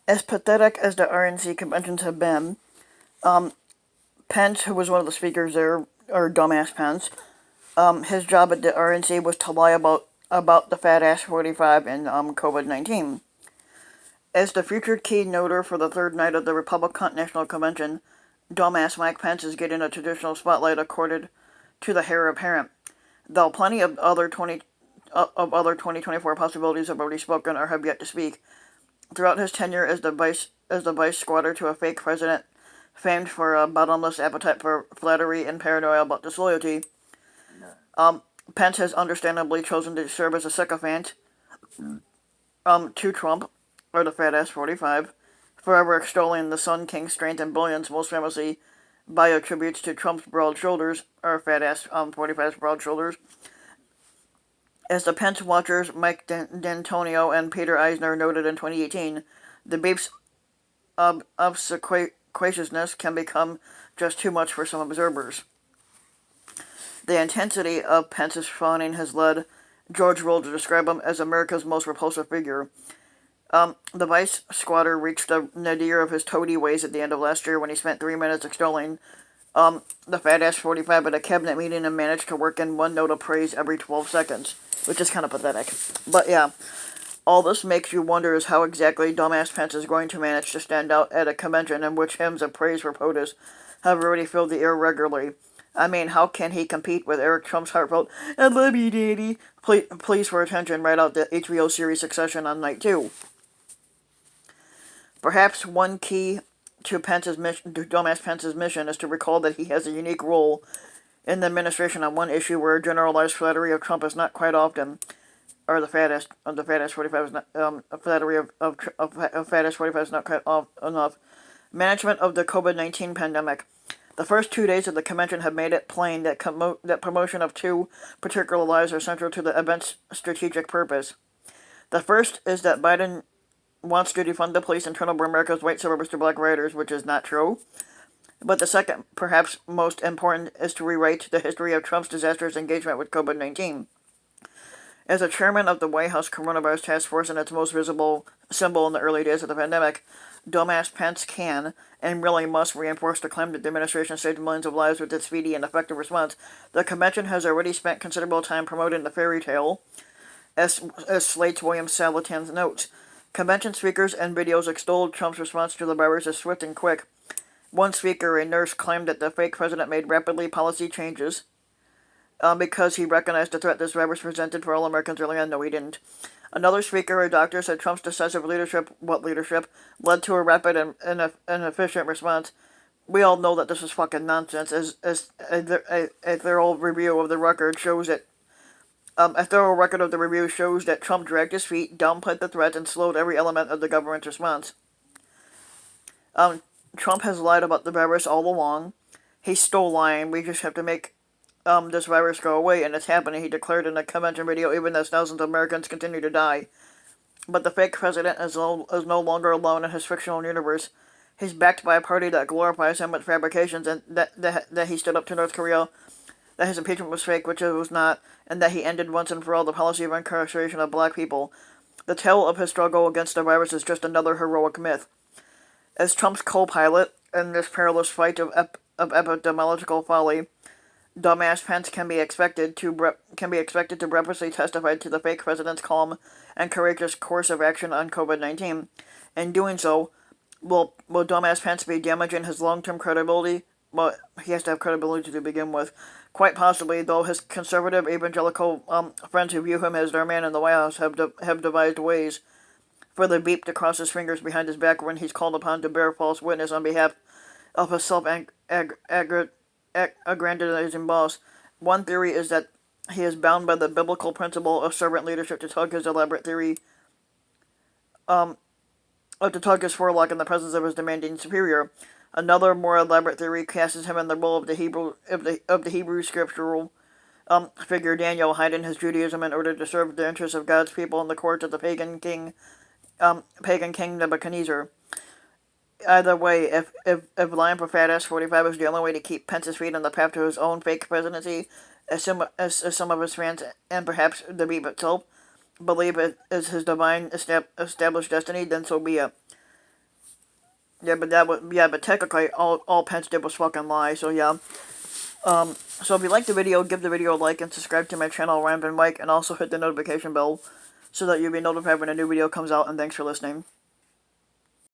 As pathetic as the RNC conventions have been, Pence, who was one of the speakers there, or dumbass Pence, his job at the RNC was to lie about the fat ass 45 and COVID-19. As the featured keynoter for the third night of the Republican National Convention, dumbass Mike Pence is getting a traditional spotlight accorded to the heir apparent. Though plenty of other 2024 possibilities have already spoken or have yet to speak. Throughout his tenure as the vice squatter to a fake president, famed for a bottomless appetite for flattery and paranoia about disloyalty, Pence has understandably chosen to serve as a sycophant to Trump, or the fat ass 45, forever extolling the Sun King's strength and brilliance, most famously by attributes to Trump's broad shoulders, or fat ass 45's broad shoulders. As the Pence watchers Mike D'Antonio and Peter Eisner noted in 2018, the beeps of obsequiousness can become just too much for some observers. The intensity of Pence's fawning has led George Roll to describe him as America's most repulsive figure. The vice squatter reached the nadir of his toady ways at the end of last year when he spent 3 minutes extolling the fat ass 45 at a cabinet meeting and managed to work in one note of praise every 12 seconds, which is kind of pathetic. But yeah, all this makes you wonder is how exactly dumbass Pence is going to manage to stand out at a convention in which hymns of praise for POTUS have already filled the air regularly. I mean, how can he compete with Eric Trump's heartfelt, "I love you, Daddy," please for attention right out the HBO series Succession on night 2? Perhaps one key to dumbass Pence's mission is to recall that he has a unique role in the administration on one issue where generalized flattery of Trump is not quite often, or the fattest 45 is not flattery of fattest 45 is not quite enough. Management of the COVID-19 pandemic. The first 2 days of the convention have made it plain that that promotion of two particular lives are central to the event's strategic purpose. The first is that Biden wants to defund the police and turn over America's white suburbs to black rioters, which is not true. But the second, perhaps most important, is to rewrite the history of Trump's disastrous engagement with COVID-19. As a chairman of the White House Coronavirus Task Force and its most visible symbol in the early days of the pandemic, dumbass Pence can, and really must, reinforce the claim that the administration saved millions of lives with its speedy and effective response. The convention has already spent considerable time promoting the fairy tale, as Slate's William Salatin notes. Convention speakers and videos extolled Trump's response to the virus as swift and quick. One speaker, a nurse, claimed that the fake president made rapidly policy changes because he recognized the threat this virus presented for all Americans early on. No, he didn't. Another speaker, a doctor, said Trump's decisive leadership, led to a rapid and efficient response. We all know that this is fucking nonsense, as a thorough review of the record shows that Trump dragged his feet, downplayed the threat, and slowed every element of the government's response. Trump has lied about the virus all along. He's still lying. We just have to make this virus go away, and it's happening, he declared in a convention video, even as thousands of Americans continue to die. But the fake president is no longer alone in his fictional universe. He's backed by a party that glorifies him with fabrications, and that he stood up to North Korea, that his impeachment was fake, which it was not, and that he ended once and for all the policy of incarceration of black people. The tale of his struggle against the virus is just another heroic myth. As Trump's co-pilot in this perilous fight of epidemiological folly, dumbass Pence can be expected to breathlessly testify to the fake president's calm and courageous course of action on COVID-19. In doing so, will dumbass Pence be damaging his long-term credibility? Well, he has to have credibility to begin with. Quite possibly, though his conservative evangelical friends who view him as their man in the White House have devised ways for the beep to cross his fingers behind his back when he's called upon to bear false witness on behalf of his self-aggrandizing boss. One theory is that he is bound by the biblical principle of servant leadership to tug his forelock in the presence of his demanding superior. Another, more elaborate theory casts him in the role of the Hebrew scriptural figure Daniel, hiding his Judaism in order to serve the interests of God's people in the court of the pagan king Nebuchadnezzar. Either way, if lying for fat ass 45 is the only way to keep Pence's feet on the path to his own fake presidency, as some of his fans and perhaps the Beep itself believe it is his divine established destiny, then so be it. but technically all Pence did was fucking lie. So yeah. So if you like the video, give the video a like and subscribe to my channel, Rambin Mike, and also hit the notification bell so that you'll be notified when a new video comes out. And thanks for listening.